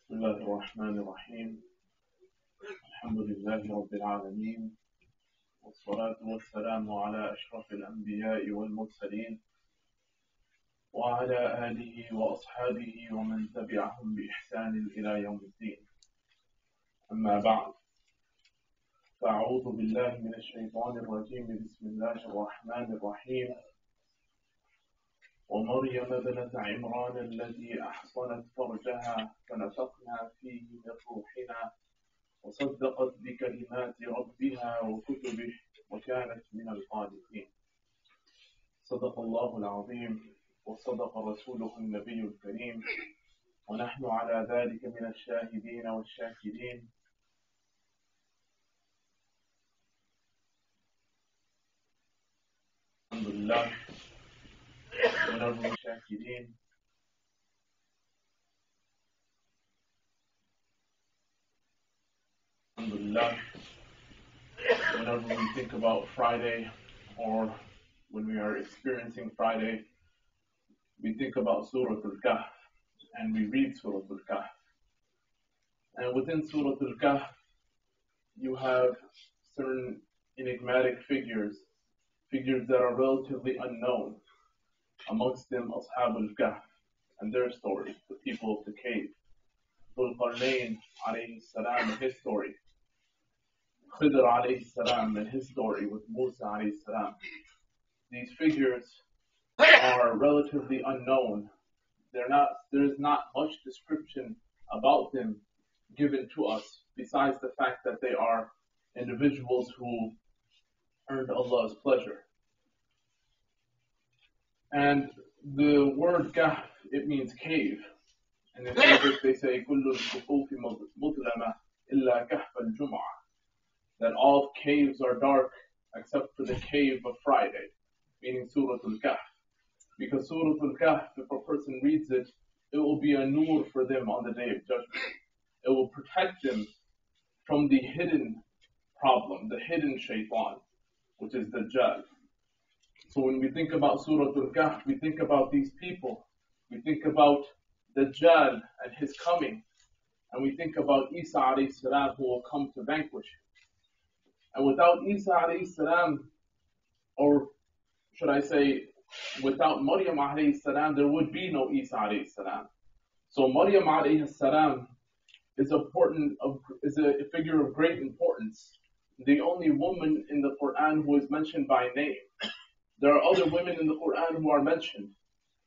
بسم الله الرحمن الرحيم. الحمد لله رب العالمين، والصلاة والسلام على أشرف الأنبياء والمرسلين وعلى آله وأصحابه ومن تبعهم بإحسان إلى يوم الدين. أما بعد، فأعوذ بالله من الشيطان الرجيم. بسم الله الرحمن الرحيم. ومريم ابنة عمران التي أحصنت فرجها فنفخنا فيه من روحنا وصدقت بكلمات ربها وكتبه وكانت من القانتين. صدق الله العظيم وصدق رسوله النبي الكريم، ونحن على ذلك من الشاهدين والشاكرين. الحمد لله ونرجو الشاكرين. Alhamdulillah. Whenever we think about Friday, or when we are experiencing Friday, we think about Surah Al-Kahf and we read Surah Al-Kahf. And within Surah Al-Kahf, you have certain enigmatic figures that are relatively unknown. Amongst them, Ashab al-Kahf and their story, the people of the cave. Dhul Qarnayn alayhi salam and his story. Khidr alayhi salam and his story with Musa alayhi salam. These figures are relatively unknown. There is not much description about them given to us, besides the fact that they are individuals who earned Allah's pleasure. And the word kahf, it means cave. And in Arabic they say كل الكفوف مظلمة إلا كهف الجمعة, that all caves are dark except for the cave of Friday, meaning Surah Al-Kahf. Because Surah Al-Kahf, if a person reads it, it will be a nur for them on the Day of Judgment. It will protect them from the hidden problem, the hidden shaitan, which is Dajjal. So when we think about Surah Al-Kahf, we think about these people. We think about Dajjal and his coming. And we think about Isa alayhi salam, who will come to vanquish him. And without Isa alayhi salam, or should I say, without Maryam alayhi salam, there would be no Isa alayhi salam. So Maryam alayhi salam is a figure of great importance. The only woman in the Quran who is mentioned by name. There are other women in the Quran who are mentioned,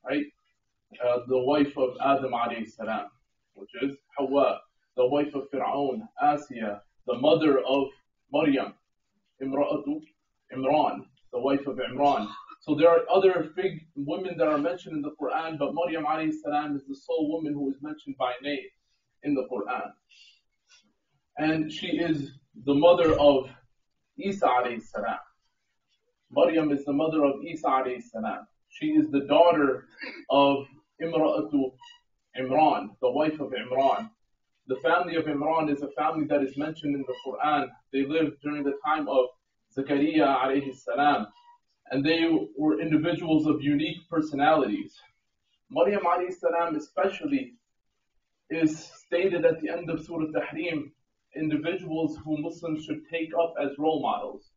right? The wife of Adam alayhi salam, which is Hawa, the wife of Fir'aun, Asiya, the mother of Maryam, Imran, the wife of Imran. So there are other women that are mentioned in the Quran, but Maryam alayhi salam is the sole woman who is mentioned by name in the Quran. And she is the mother of Isa alayhi salam. Maryam is the mother of Isa alayhi salam. She is the daughter of Imran, the wife of Imran. The family of Imran is a family that is mentioned in the Quran. They lived during the time of Zakaria alayhi salam, and they were individuals of unique personalities. Maryam alayhi salam especially is stated at the end of Surah Tahrim, individuals who Muslims should take up as role models.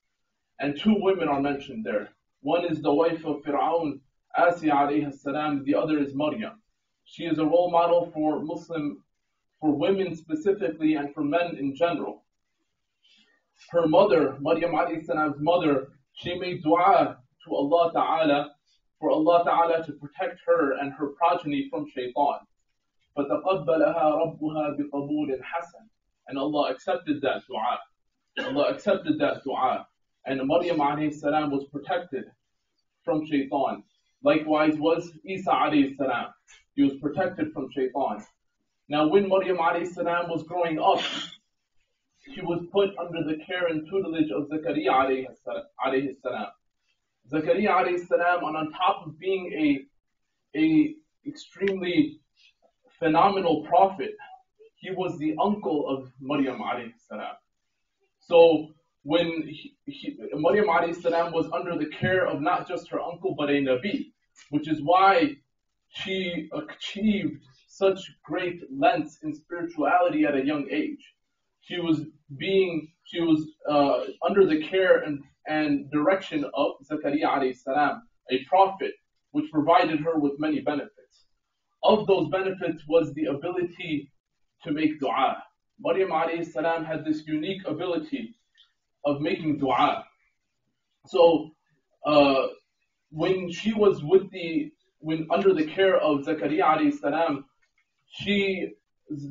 And two women are mentioned there. One is the wife of Fir'aun, Asiya alayhi salam, the other is Maryam. She is a role model for women specifically and for men in general. Her mother, Maryam alayhi salam's mother, she made dua to Allah Ta'ala for Allah Ta'ala to protect her and her progeny from shaitan. فَتَقَبَّلَهَا رَبُّهَا بِقَبُولٍ حَسَنٍ. And Allah accepted that dua. And Maryam alayhi salam was protected from shaitan. Likewise was Isa alayhi salam. He was protected from shaitan. Now when Maryam alayhi salam was growing up, she was put under the care and tutelage of Zakaria alayhi salam. Zakaria alayhi salam, on top of being a extremely phenomenal prophet, he was the uncle of Maryam alayhi salam. So when Maryam alayhi salam was under the care of not just her uncle but a Nabi, which is why she achieved such great lengths in spirituality at a young age. She was under the care and direction of Zakaria alayhi salam, a prophet, which provided her with many benefits. Of those benefits was the ability to make dua. Maryam alayhi salam had this unique ability of making dua. So when she was when under the care of Zakaria alayhi salam,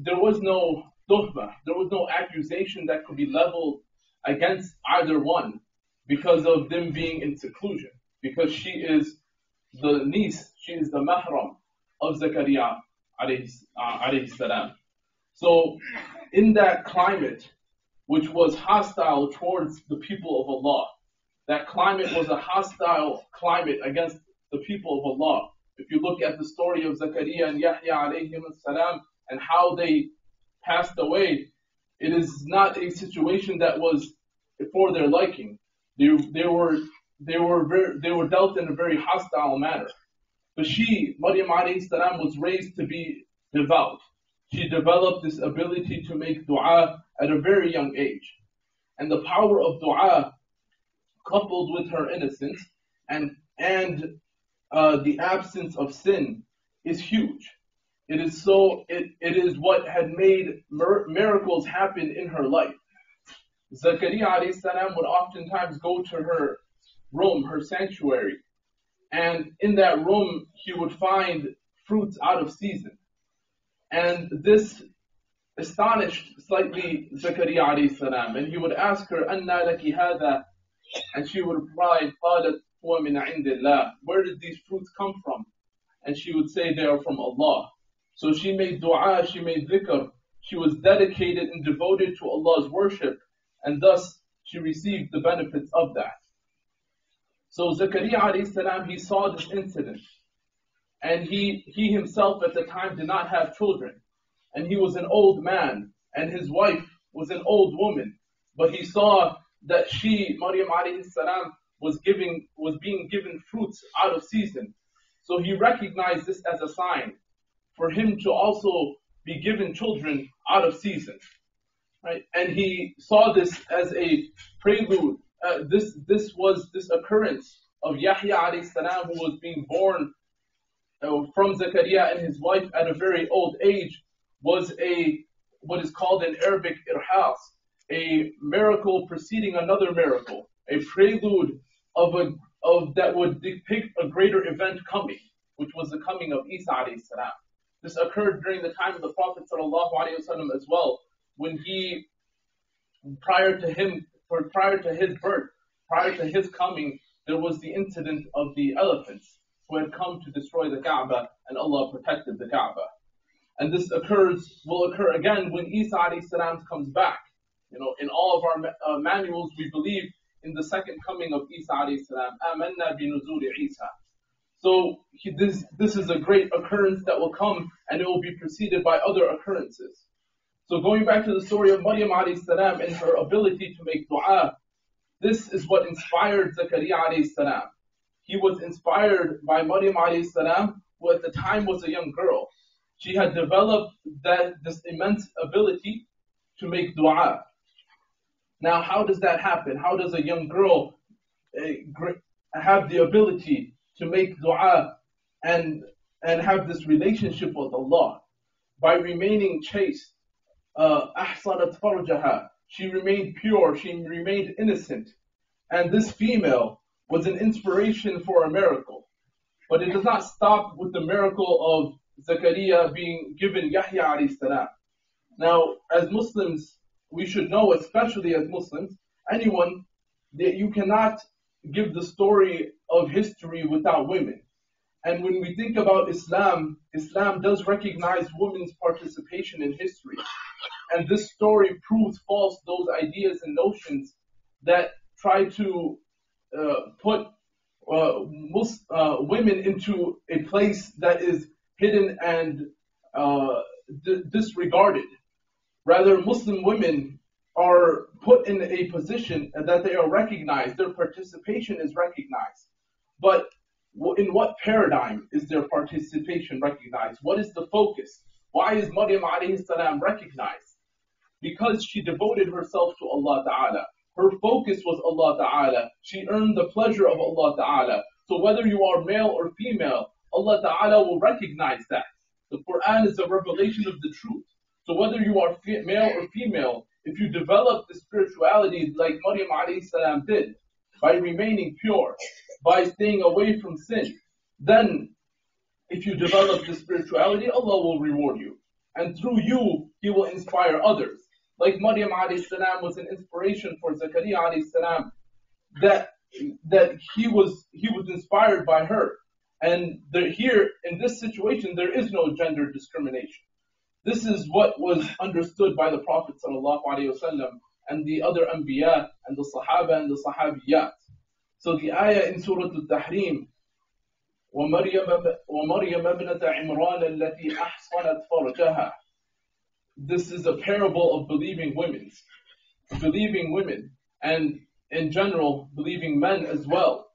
there was no tuhmah, there was no accusation that could be leveled against either one because of them being in seclusion. Because she is the niece, she is the mahram of Zakaria alayhi salam. So in that climate, which was hostile towards the people of Allah, that climate was a hostile climate against the people of Allah. If you look at the story of Zakaria and Yahya alayhim salam and how they passed away, it is not a situation that was for their liking. They were dealt in a very hostile manner. But Maryam alayhi salam, was raised to be devout. She developed this ability to make dua at a very young age. And the power of dua, coupled with her innocence and the absence of sin, is huge. It is what had made miracles happen in her life. Zakaria alayhi salam would oftentimes go to her room, her sanctuary, and in that room he would find fruits out of season. And this astonished slightly Zakaria alayhi salam, and he would ask her, "Anna laki hada?" And she would reply, "Qalat huwa min indillah." Where did these fruits come from? And she would say, "They are from Allah." So she made dua, she made dhikr, she was dedicated and devoted to Allah's worship, and thus she received the benefits of that. So Zakaria alayhi salam, he saw this incident, and he himself at the time did not have children, and he was an old man, and his wife was an old woman, but he saw that Maryam alayhi salam, was being given fruits out of season. So he recognized this as a sign for him to also be given children out of season, right? And he saw this as a prelude. This occurrence of Yahya alayhi salam, who was being born from Zakaria and his wife at a very old age, was what is called in Arabic irhas, a miracle preceding another miracle, a prelude of that would depict a greater event coming, which was the coming of Isa alayhi salam. This occurred during the time of the Prophet sallallahu alaihi wasallam as well, when prior to his birth, prior to his coming, there was the incident of the elephants who had come to destroy the Kaaba, and Allah protected the Kaaba. And this will occur again when Isa alayhi salam comes back. In all of our manuals, we believe in the second coming of Isa alayhi salam. Amanna bi nuzuli Isa. So this is a great occurrence that will come, and it will be preceded by other occurrences. So going back to the story of Maryam alayhi salam and her ability to make dua, this is what inspired Zakaria alayhi salam. He was inspired by Maryam alayhi salam, who at the time was a young girl. She had developed this immense ability to make dua. Now, how does that happen? How does a young girl have the ability to make dua and have this relationship with Allah? By remaining chaste. أحصنت فرجها. She remained pure, she remained innocent. And this female was an inspiration for a miracle. But it does not stop with the miracle of Zakaria being given Yahya alayhi salam. Now, as Muslims, we should know, especially as Muslims, anyone, that you cannot give the story of history without women. And when we think about Islam, Islam does recognize women's participation in history. And this story proves false those ideas and notions that try to put women into a place that is hidden and disregarded. Rather, Muslim women are put in a position that they are recognized, their participation is recognized. But in what paradigm is their participation recognized? What is the focus? Why is Maryam alayhi salam recognized? Because she devoted herself to Allah Ta'ala. Her focus was Allah Ta'ala. She earned the pleasure of Allah Ta'ala. So whether you are male or female, Allah Ta'ala will recognize that. The Quran is a revelation of the truth. So whether you are male or female, if you develop the spirituality like Maryam alayhi salam did, by remaining pure, by staying away from sin, then if you develop the spirituality, Allah will reward you. And through you, He will inspire others. Like Maryam alayhi salam was an inspiration for Zakaria alayhi salam, that he was inspired by her. And here, in this situation, there is no gender discrimination. This is what was understood by the Prophet ﷺ and the other Anbiya and the Sahaba and the Sahabiyat. So the ayah in Surah Al-Tahrim, وَمَرْيَمَ ابْنَةَ عِمْرَانَ الَّتِي أَحْصَنَتْ فَرْجَهَا. This is a parable of believing women, and in general, believing men as well.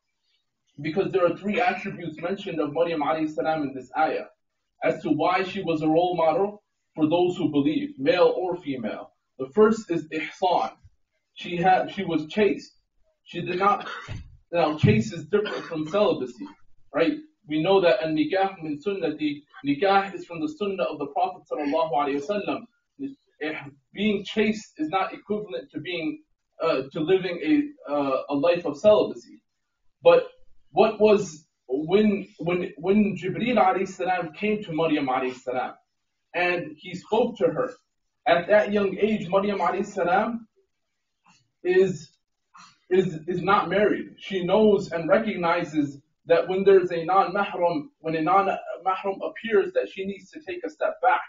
Because there are three attributes mentioned of Maryam alayhi salam in this ayah, as to why she was a role model for those who believe, male or female. The first is ihsan. She was chaste. She did not. Now, chaste is different from celibacy, right? We know that an-nikah min sunnati, nikah is from the sunnah of the Prophet sallallahu alaihi wasallam. Being chaste is not equivalent to being to living a life of celibacy. But what was when Jibreel alayhi salam came to Maryam alayhi salam and he spoke to her at that young age, Maryam alayhi salam is not married. She knows and recognizes that when there's a non-mahram, when a non-mahram appears, that she needs to take a step back.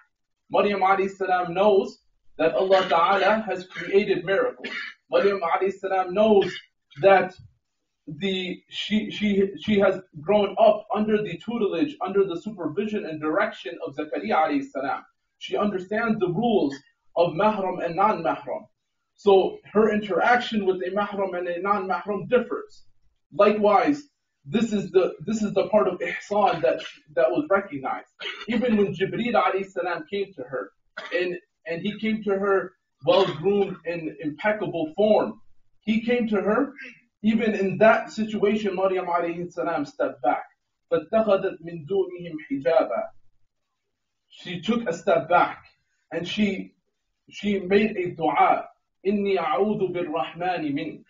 Maryam alayhi salam knows that Allah Ta'ala has created miracles. Maryam alayhi salam knows that she has grown up under the tutelage, under the supervision and direction of Zakaria alayhi salam. She understands the rules of mahram and non-mahram. So her interaction with a mahram and a non-mahram differs. Likewise, this is the part of ihsan that was recognized. Even when Jibreel alayhi salam came to her, and he came to her well-groomed in impeccable form, he came to her. Even in that situation, Maryam alayhi salam stepped back. فَاتَّخَذَتْ مِن دُونِهِمْ حِجَابًا. She took a step back and she made a dua. إِنِّي أَعُوذُ بِالرَّحْمَنِ مِنْكَ.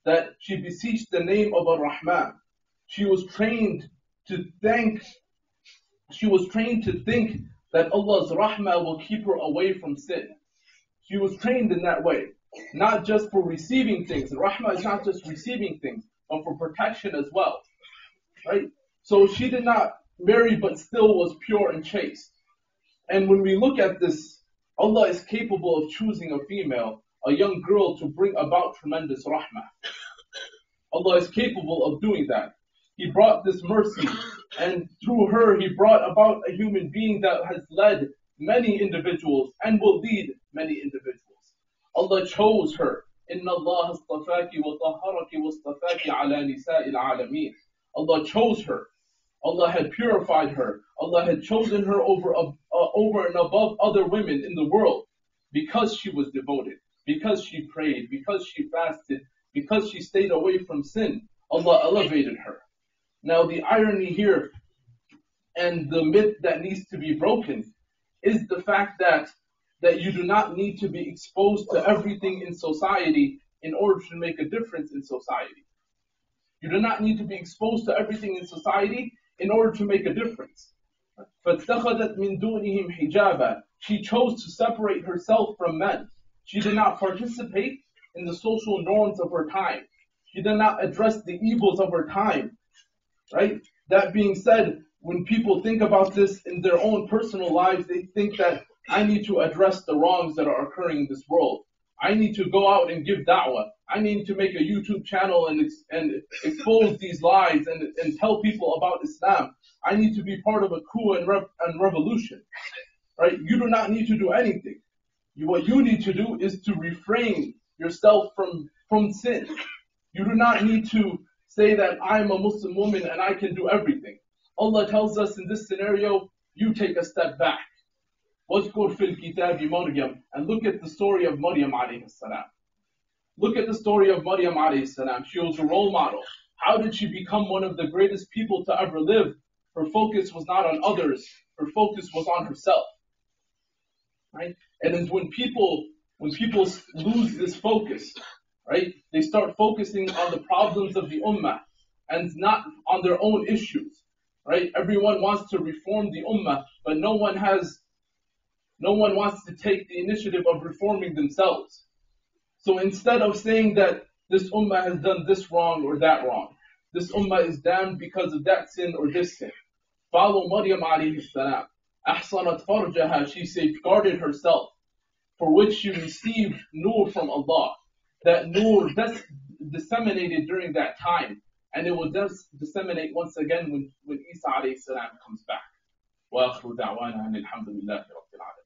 That she beseeched the name of Ar-Rahman. She was trained to think that Allah's rahmah will keep her away from sin. She was trained in that way. Not just for receiving things. Rahmah is not just receiving things, but for protection as well. Right? So she did not marry, but still was pure and chaste. And when we look at this, Allah is capable of choosing a female, a young girl, to bring about tremendous rahmah. Allah is capable of doing that. He brought this mercy, and through her He brought about a human being that has led many individuals and will lead many individuals. Allah chose her. إِنَّ اللَّهَ اصْطَفَاكِ وَطَهَّرَكِ وَاصْطَفَاكِ عَلَى نِسَاءِ الْعَالَمِينَ. Allah chose her. Allah had purified her. Allah had chosen her over and above other women in the world because she was devoted, because she prayed, because she fasted, because she stayed away from sin. Allah elevated her. Now the irony here and the myth that needs to be broken is the fact that you do not need to be exposed to everything in society in order to make a difference in society. You do not need to be exposed to everything in society in order to make a difference. فَاتَّخَذَتْ مِن دُونِهِمْ حِجَابًا. She chose to separate herself from men. She did not participate in the social norms of her time. She did not address the evils of her time. Right? That being said, when people think about this in their own personal lives, they think that I need to address the wrongs that are occurring in this world. I need to go out and give da'wah. I need to make a YouTube channel and expose these lies and tell people about Islam. I need to be part of a coup and revolution. Right? You do not need to do anything. What you need to do is to refrain yourself from sin. You do not need to say that I'm a Muslim woman and I can do everything. Allah tells us in this scenario, you take a step back. وَاذْكُرْ فِي الْكِتَابِ مَرْيَمَ. And look at the story of Maryam alayhi salam. Look at the story of Maryam alayhi salam. She was a role model. How did she become one of the greatest people to ever live? Her focus was not on others. Her focus was on herself. Right? And then when people lose this focus, right, they start focusing on the problems of the ummah and not on their own issues. Right? Everyone wants to reform the ummah, but no one wants to take the initiative of reforming themselves. So instead of saying that this ummah has done this wrong or that wrong, this ummah is damned because of that sin or this sin, follow Maryam alayhi salam. Ahsanat farjaha, she safeguarded herself, for which she received nur from Allah. That nur disseminated during that time, and it will disseminate once again when Isa alayhi salam comes back. وآخر دعوانا أن الحمد لله رب العالمين.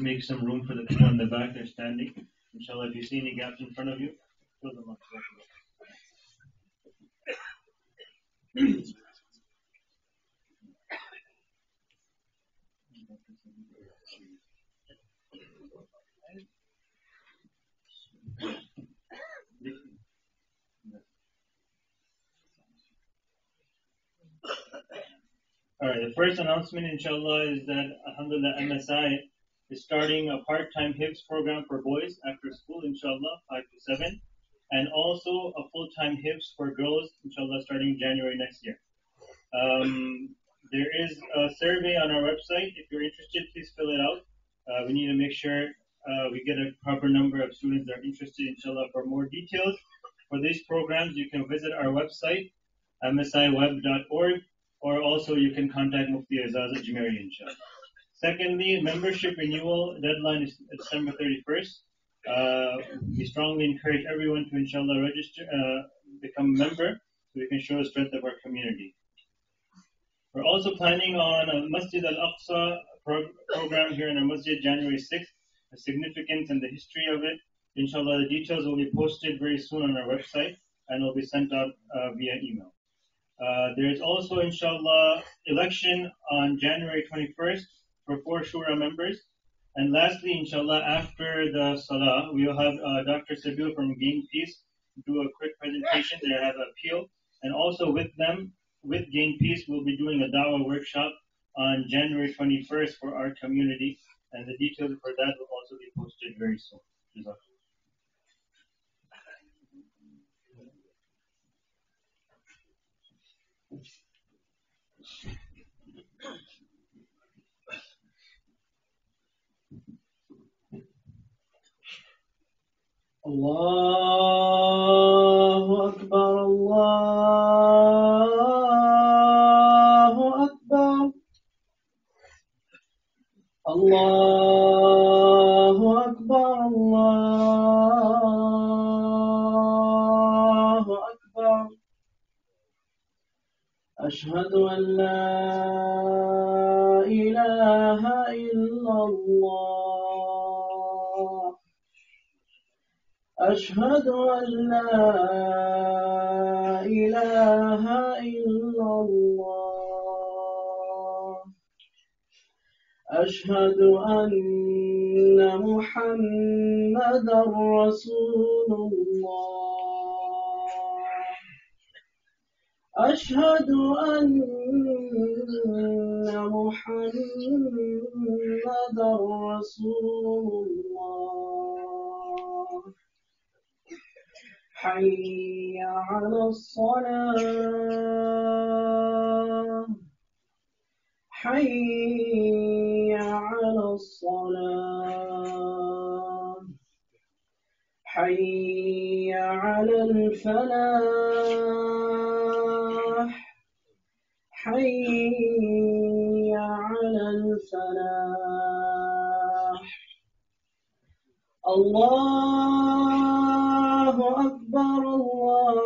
make some room for the people in the back. They're standing. Inshallah, if you see any gaps in front of you, fill them up. All right, the first announcement, inshallah, is that alhamdulillah, MSI is starting a part-time HIFZ program for boys after school, inshallah, 5 to 7, and also a full-time HIFZ for girls, inshallah, starting January next year. There is a survey on our website. If you're interested, please fill it out. We need to make sure we get a proper number of students that are interested, inshallah. For more details for these programs, you can visit our website, msiweb.org, or also you can contact Mufti Azaz Ajmeri, inshallah. Secondly, membership renewal deadline is December 31st. We strongly encourage everyone to, inshallah, register, become a member, so we can show the strength of our community. We're also planning on a Masjid al-Aqsa program here in our masjid, January 6th, the significance and the history of it. Inshallah, the details will be posted very soon on our website and will be sent out via email. There is also, inshallah, election on January 21st for 4 Shura members. And lastly, inshallah, after the Salah, we will have Dr. Sabil from Gain Peace do a quick presentation. They have an appeal. And also with them, with Gain Peace, we'll be doing a Dawah workshop on January 21st for our community. And the details for that will also be posted very soon. الله أكبر الله أكبر الله أكبر الله أكبر أشهد أن لا إله إلا الله أشهد أن لا إله إلا الله أشهد أن محمدا رسول الله أشهد أن محمدا رسول الله حي على الصلاة حي على الصلاة حي على الفلاح حي على الفلاح الله أكبر الله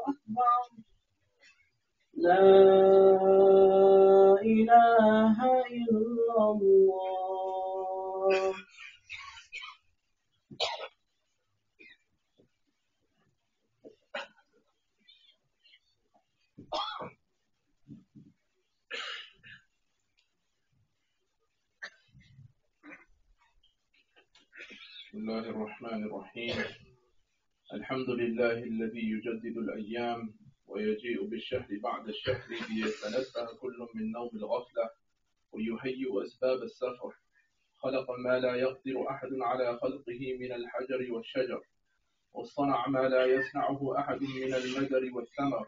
أكبر لا إله إلا الله بسم الله الرحمن الرحيم الحمد لله الذي يجدد الأيام ويجيء بالشهر بعد الشهر ليتنبه كل من نوم الغفلة ويهيئ أسباب السفر خلق ما لا يقدر أحد على خلقه من الحجر والشجر وصنع ما لا يصنعه أحد من المدر والثمر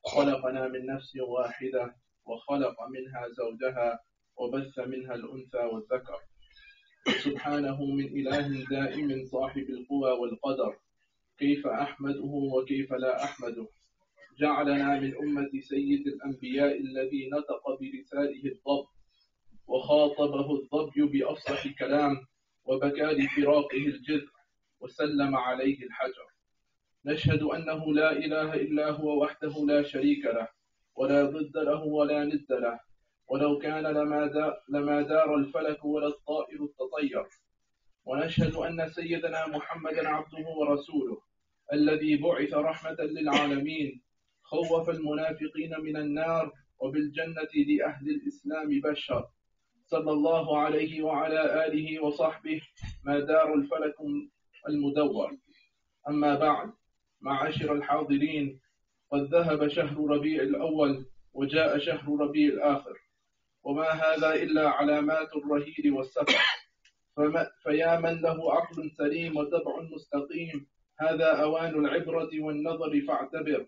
خلقنا من نفس واحدة وخلق منها زوجها وبث منها الأنثى والذكر سبحانه من إله دائم صاحب القوى والقدر كيف أحمده وكيف لا أحمده جعلنا من أمة سيد الأنبياء الذي نطق برساله الضب وخاطبه الضبي بأفصح كلام وبكى لفراقه الجذع وسلم عليه الحجر نشهد أنه لا إله إلا هو وحده لا شريك له ولا ضد له ولا ند له ولو كان لما دار الفلك ولا الطائر التطير. ونشهد أن سيدنا محمدا عبده ورسوله الذي بعث رحمة للعالمين، خوف المنافقين من النار وبالجنة لأهل الإسلام بشر، صلى الله عليه وعلى آله وصحبه ما دار الفلك المدور. أما بعد، معاشر الحاضرين، قد ذهب شهر ربيع الأول وجاء شهر ربيع الآخر، وما هذا إلا علامات الرهيل والسفر. فيا من له عقل سليم وطبع مستقيم، هذا أوان العبرة والنظر فاعتبر.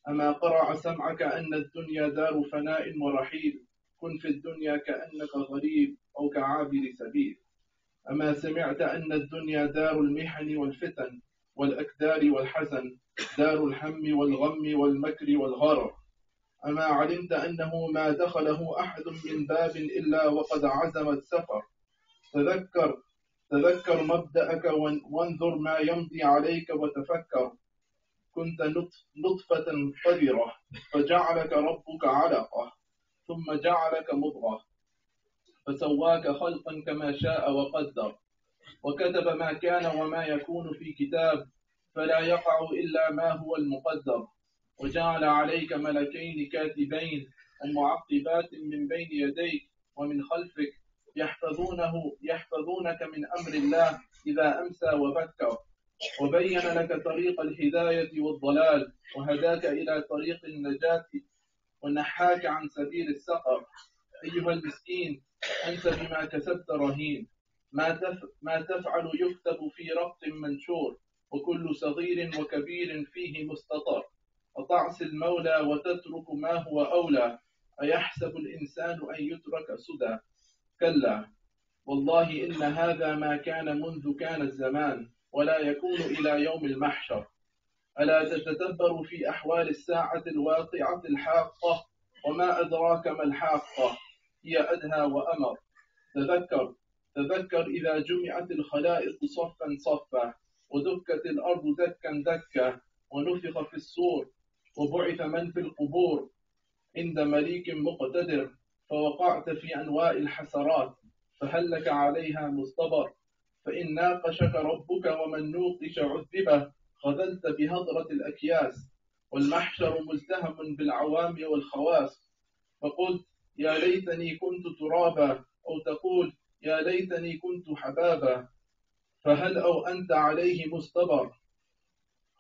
أما قرع سمعك أن الدنيا دار فناء ورحيل، كن في الدنيا كأنك غريب أو كعابر سبيل. أما سمعت أن الدنيا دار المحن والفتن والأكدار والحزن، دار الهم والغم والمكر والغرر. أما علمت أنه ما دخله أحد من باب إلا وقد عزم السفر. تذكر مبدأك وانظر ما يمضي عليك وتفكر. كنت نطفة قذرة فجعلك ربك علقة، ثم جعلك مضغة فسواك خلقا كما شاء وقدر، وكتب ما كان وما يكون في كتاب، فلا يقع إلا ما هو المقدر. وجعل عليك ملكين كاتبين ومعقبات من بين يديك ومن خلفك يحفظونك من أمر الله إذا أمسى وبكر، وبين لك طريق الهداية والضلال، وهداك إلى طريق النجاة ونحاك عن سبيل السقر. أيها المسكين، أنت بما كسبت رهين، ما تفعل يكتب في رق منشور، وكل صغير وكبير فيه مستطر. وتعصي المولى وتترك ما هو أولى، أيحسب الإنسان أن يترك سدى؟ كلا والله إن هذا ما كان منذ كان الزمان، ولا يكون إلى يوم المحشر. ألا تتدبر في أحوال الساعة الواقعة الحاقة؟ وما أدراك ما الحاقة؟ هي أدهى وأمر. تذكر إذا جمعت الخلائق صفا صفا، ودكت الأرض دكا دكا، ونفخ في الصور، وبعث من في القبور عند مليك مقتدر، فوقعت في أنواء الحسرات، فهل لك عليها مصطبر؟ فإن ناقشك ربك ومن نوقش عذبه، خذلت بهضرة الأكياس، والمحشر مزدهم بالعوام والخواص. فقلت يا ليتني كنت ترابا، أو تقول يا ليتني كنت حبابا، فهل أو أنت عليه مصطبر؟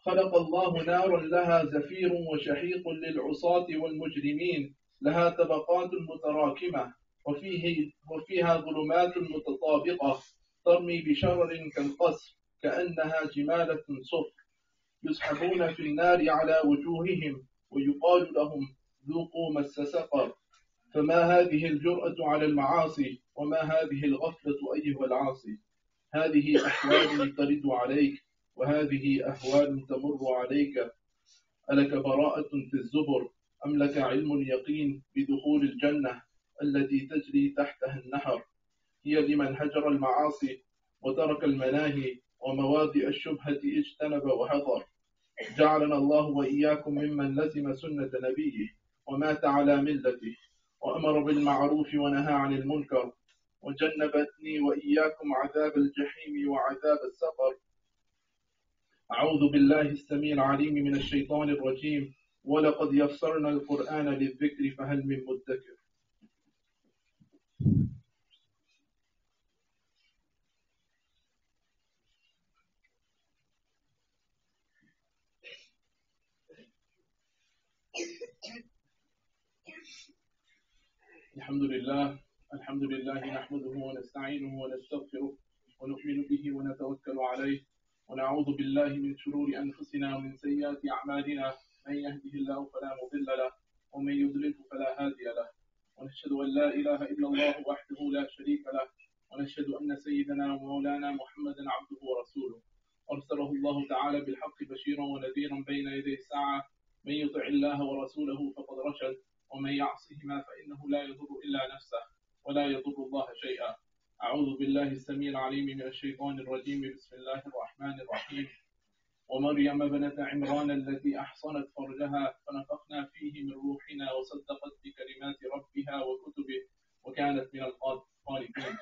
خلق الله نارا لها زفير وشحيق للعصاة والمجرمين، لها طبقات متراكمة، وفيها ظلمات متطابقة، ترمي بشرر كالقصر، كأنها جمالة صفر، يسحبون في النار على وجوههم، ويقال لهم ذوقوا مس سقر. فما هذه الجرأة على المعاصي، وما هذه الغفلة أيها العاصي؟ هذه أحوال ترد عليك، وهذه أهوال تمر عليك. ألك براءة في الزبر، أم لك علم اليقين بدخول الجنة التي تجري تحتها النهر؟ هي لمن هجر المعاصي وترك المناهي، ومواضع الشبهة اجتنب وحذر. جعلنا الله وإياكم ممن لزم سنة نبيه ومات على ملته، وأمر بالمعروف ونهى عن المنكر، وجنبتني وإياكم عذاب الجحيم وعذاب السقر. أعوذ بالله السميع العليم من الشيطان الرجيم. ولقد يسرنا القرآن للذكر فهل من مدكر. الحمد لله نحمده ونستعينه ونستغفره ونؤمن به ونتوكل عليه، ونعوذ بالله من شرور أنفسنا ومن سيئات أعمالنا، من يهده الله فلا مضل له ومن يضلله فلا هادي له، ونشهد أن لا إله إلا الله وحده لا شريك له، ونشهد أن سيدنا ومولانا محمدا عبده ورسوله، أرسله الله تعالى بالحق بشيرا ونذيرا بين يدي الساعة. من يطع الله ورسوله فقد رشد، ومن يعصهما فإنه لا يضر إلا نفسه ولا يضر الله شيئا. أعوذ بالله السميع العليم من الشيطان الرجيم. بسم الله الرحمن الرحيم. ومريم ابنة عمران التي أحصنت فرجها فنفخنا فيه من روحنا وصدقت بكلمات ربها وكتبه وكانت من القانتين.